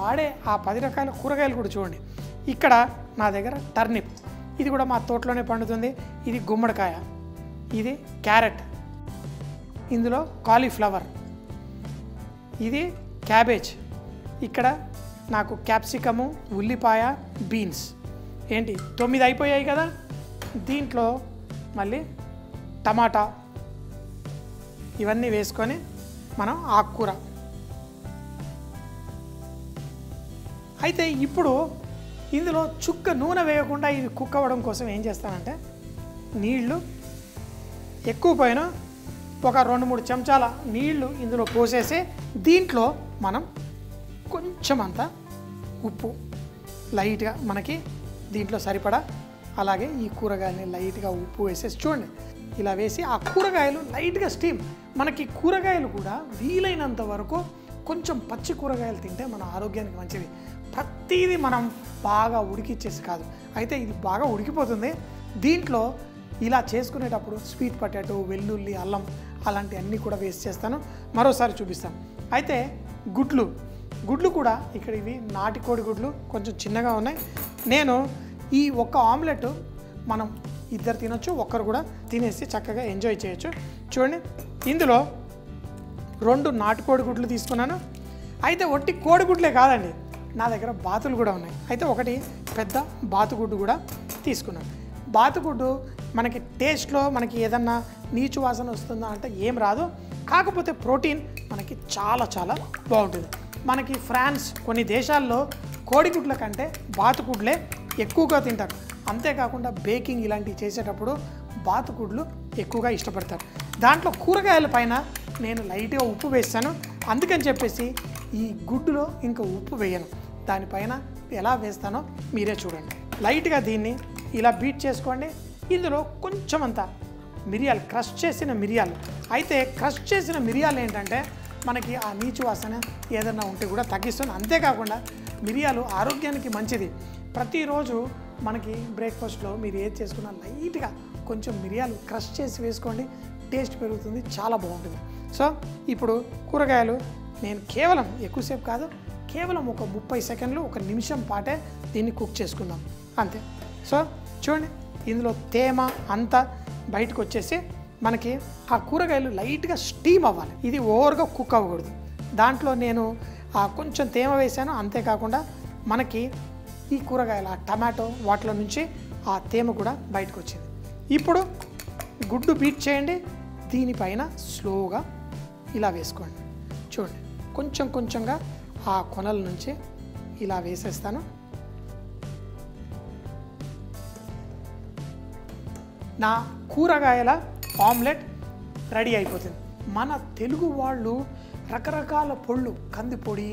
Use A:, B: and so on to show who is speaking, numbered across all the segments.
A: వాడే ఆ 10 రకాల కూరగాయలు కూడా చూడండి. ఇక్కడ నా దగ్గర టర్నిప్, ఇది కూడా మా తోటలోనే పండుతుంది. ఇది గుమ్మడికాయ, ఇది క్యారెట్, ఇందులో కాలీఫ్లవర్, ఇది క్యాబేజ్, ఇక్కడ నాకు క్యాప్సికము, ఉల్లిపాయ, బీన్స్. ఏంటి 9 అయిపోయాయి కదా. దీంట్లో మళ్ళీ టమాటా, ఇవన్నీ వేసుకొని మనం ఆకుకూర. అయితే ఇప్పుడు ఇందులో చుక్క నూనె వేయకుండా ఇది కుక్ అవ్వడం కోసం ఏం చేస్తానంటే నీళ్లు ఎక్కువ పోయిన ఒక 2-3 చెంచాల నీళ్లు ఇందులో పోసేసి దీంట్లో మనం కొంచెం అంత ఉప్పు లైట్గా మనకి దీంట్లో సరిపడా, అలాగే ఈ కూరగాయలని లైట్గా ఉప్పు వేసేసి చూడండి. ఇలా వేసి ఆ కూరగాయలు లైట్గా స్టీమ్. మనకి కూరగాయలు కూడా వీలైనంత వరకు కొంచెం పచ్చి కూరగాయలు తింటే మన ఆరోగ్యానికి మంచిది. ప్రతిదీ మనం బాగా ఉడికిచ్చేసి కాదు. అయితే ఇది బాగా ఉడికిపోతుంది. దీంట్లో ఇలా చేసుకునేటప్పుడు స్వీట్ పొటాటో, వెల్లుల్లి, అల్లం అలాంటివన్నీ కూడా వేస్ట్ చేస్తాను. మరోసారి చూపిస్తాను. అయితే గుడ్లు కూడా ఇక్కడ ఇవి నాటుకోడి గుడ్లు కొంచెం చిన్నగా ఉన్నాయి. నేను ఈ ఒక్క ఆమ్లెట్ మనం ఇద్దరు తినొచ్చు, ఒక్కరు కూడా తినేసి చక్కగా ఎంజాయ్ చేయొచ్చు. చూడండి, ఇందులో 2 నాటుకోడి గుడ్లు తీసుకున్నాను. అయితే ఒట్టి కోడిగుడ్లే కాదండి, నా దగ్గర బాతులు కూడా ఉన్నాయి. అయితే ఒకటి పెద్ద బాతుగుడ్డు కూడా తీసుకున్నాను. బాతుగుడ్డు మనకి టేస్ట్లో మనకి ఏదన్నా నీచు వాసన వస్తుందా అంటే ఏం రాదు. కాకపోతే ప్రోటీన్ మనకి చాలా చాలా బాగుంటుంది. మనకి ఫ్రాన్స్ కొన్ని దేశాల్లో కోడిగుడ్ల కంటే బాతుగుడ్లే ఎక్కువగా తింటారు. అంతేకాకుండా బేకింగ్ ఇలాంటివి చేసేటప్పుడు బాతుగుడ్లు ఎక్కువగా ఇష్టపడతారు. దాంట్లో కూరగాయల పైన నేను లైట్గా ఉప్పు వేస్తాను. అందుకని చెప్పేసి ఈ గుడ్డులో ఇంకా ఉప్పు వేయను. దానిపైన ఎలా వేస్తానో మీరే చూడండి. లైట్గా దీన్ని ఇలా బీట్ చేసుకోండి. ఇందులో కొంచెం అంత మిరియాలు, క్రష్ చేసిన మిరియాలు. అయితే క్రష్ చేసిన మిరియాలు ఏంటంటే మనకి ఆ నీచు వాసన ఏదైనా ఉంటే కూడా తగ్గిస్తుంది. అంతేకాకుండా మిరియాలు ఆరోగ్యానికి మంచిది. ప్రతిరోజు మనకి బ్రేక్ఫాస్ట్లో మీరు ఏది చేసుకున్నా లైట్గా కొంచెం మిరియాలు క్రష్ చేసి వేసుకోండి, టేస్ట్ పెరుగుతుంది, చాలా బాగుంటుంది. సో ఇప్పుడు కూరగాయలు నేను కేవలం ఎక్కువసేపు కాదు, కేవలం ఒక 30 సెకండ్లు, 1 నిమిషం పాటే దీన్ని కుక్ చేసుకుందాం అంతే. సో చూడండి, ఇందులో తేమ అంతా బయటకు వచ్చేసి మనకి ఆ కూరగాయలు లైట్గా స్టీమ్ అవ్వాలి. ఇది ఓవర్గా కుక్ అవ్వకూడదు. దాంట్లో నేను కొంచెం తేమ వేసాను. అంతేకాకుండా మనకి ఈ కూరగాయలు ఆ టమాటో వాటిలో నుంచి ఆ తేమ కూడా బయటకు వచ్చింది. ఇప్పుడు గుడ్డు బీట్ చేయండి. దీనిపైన స్లోగా ఇలా వేసుకోండి. చూడండి, కొంచెం కొంచెంగా ఆ కొనల నుంచి ఇలా వేసేస్తాను. నా కూరగాయల ఆమ్లెట్ రెడీ అయిపోతుంది. మన తెలుగు వాళ్ళు రకరకాల పొళ్ళు, కంది పొడి,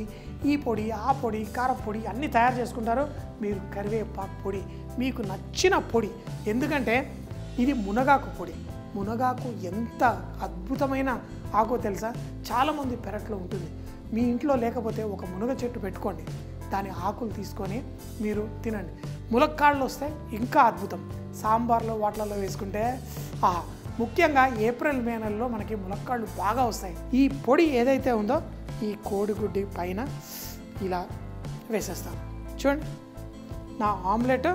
A: ఈ పొడి, ఆ పొడి, కారపొడి అన్నీ తయారు చేసుకుంటారు. మీరు కరివేపాకు పొడి, మీకు నచ్చిన పొడి. ఎందుకంటే ఇది మునగాకు పొడి. మునగాకు ఎంత అద్భుతమైన ఆకో తెలుసా? చాలామంది పెరట్లో ఉంటుంది. మీ ఇంట్లో లేకపోతే ఒక మునగ చెట్టు పెట్టుకోండి, దాని ఆకులు తీసుకొని మీరు తినండి. ములక్కాళ్ళు వస్తే ఇంకా అద్భుతం. సాంబార్లో వాటిలలో వేసుకుంటే ముఖ్యంగా ఏప్రిల్ మే నెలలో మనకి ములక్కాళ్ళు బాగా వస్తాయి. ఈ పొడి ఏదైతే ఉందో ఈ కోడిగుడ్డి పైన ఇలా వేసేస్తాను. చూడండి, నా ఆమ్లెట్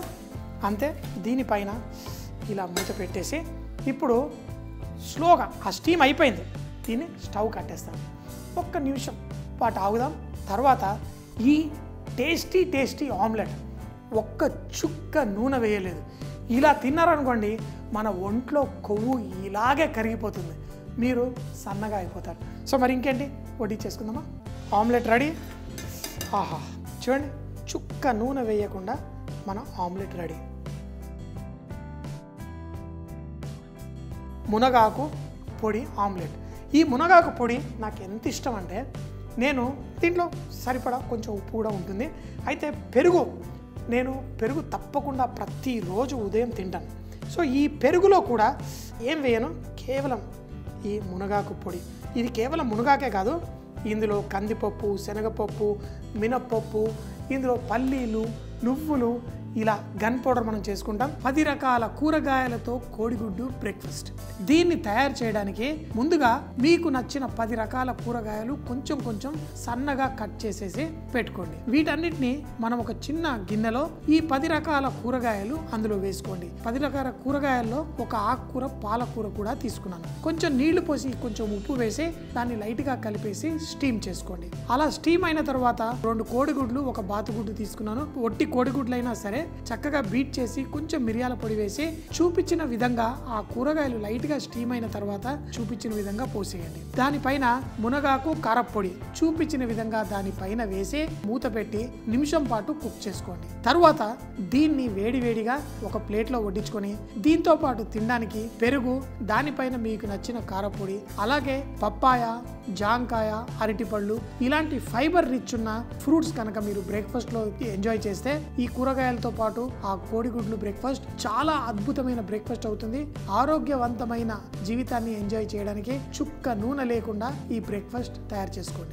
A: అంతే. దీనిపైన ఇలా మూత పెట్టేసి ఇప్పుడు స్లోగా ఆ స్టీమ్ అయిపోయింది. దీన్ని స్టవ్ కట్టేస్తాను. 1 నిమిషం పాటు ఆగుదాం. తర్వాత ఈ టేస్టీ ఆమ్లెట్ ఒక్క చుక్క నూనె వేయలేదు. ఇలా తిన్నారనుకోండి, మన ఒంట్లో కొవ్వు ఇలాగే కరిగిపోతుంది, మీరు సన్నగా అయిపోతారు. సో మరి ఇంకేంటి, వడ్డీ చేసుకుందామా? Omelette ready. ఆహా, చూడండి, చుక్క నూనె వేయకుండా మన ఆమ్లెట్ రెడీ. మునగాకు పొడి ఆమ్లెట్. ఈ మునగాకు పొడి నాకు ఎంత ఇష్టం అంటే, నేను దీంట్లో సరిపడా కొంచెం ఉప్పు కూడా ఉంటుంది. అయితే నేను పెరుగు తప్పకుండా ప్రతిరోజు ఉదయం తింటాను. సో ఈ పెరుగులో కూడా ఏం వేయను, కేవలం ఈ మునగాకు పొడి. ఇది కేవలం మునగాకే కాదు, ఇందులో కందిపప్పు, శనగపప్పు, మినప్పప్పు, ఇందులో పల్లీలు, నువ్వులు ఇలా గన్ పౌడర్ మనం చేసుకుంటాం. 10 రకాల కూరగాయలతో కోడిగుడ్డు బ్రేక్ఫాస్ట్. దీన్ని తయారు చేయడానికి ముందుగా మీకు నచ్చిన 10 రకాల కూరగాయలు కొంచెం కొంచెం సన్నగా కట్ చేసేసి పెట్టుకోండి. వీటన్నిటిని మనం ఒక చిన్న గిన్నెలో ఈ 10 రకాల కూరగాయలు అందులో వేసుకోండి. 10 రకాల కూరగాయల్లో ఒక ఆకుకూర పాలకూర కూడా తీసుకున్నాను. కొంచెం నీళ్లు పోసి కొంచెం ఉప్పు వేసి దాన్ని లైట్ గా కలిపేసి స్టీమ్ చేసుకోండి. అలా స్టీమ్ అయిన తర్వాత 2 కోడిగుడ్లు, ఒక బాతుగుడ్డు తీసుకున్నాను. ఒట్టి కోడిగుడ్లైనా సరే చక్కగా బీట్ చేసి కొంచెం మిరియాల పొడి వేసి చూపించిన విధంగా ఆ కూరగాయలు లైట్ గా స్టీమ్ అయిన తర్వాత చూపించిన విధంగా పోసేయండి. దానిపైన మునగాకు, కారపొడి చూపించిన విధంగా దానిపైన వేసి మూత పెట్టి నిమిషం పాటు కుక్ చేసుకోండి. తరువాత దీన్ని వేడివేడిగా ఒక ప్లేట్ లో వడ్డించుకొని దీంతో పాటు తినడానికి పెరుగు, దానిపైన మీకు నచ్చిన కారపొడి, అలాగే పప్పాయ, జాంకాయ, అరటిపళ్ళు ఇలాంటి ఫైబర్ రిచ్ ఉన్న ఫ్రూట్స్ కనుక మీరు బ్రేక్ఫాస్ట్ లో ఎంజాయ్ చేస్తే ఈ కూరగాయలతో పాటు ఆ కోడిగుడ్లు బ్రేక్ఫాస్ట్ చాలా అద్భుతమైన బ్రేక్ఫాస్ట్ అవుతుంది. ఆరోగ్యవంతమైన జీవితాన్ని ఎంజాయ్ చేయడానికి చుక్క నూనె లేకుండా ఈ బ్రేక్ఫాస్ట్ తయారు చేసుకోండి.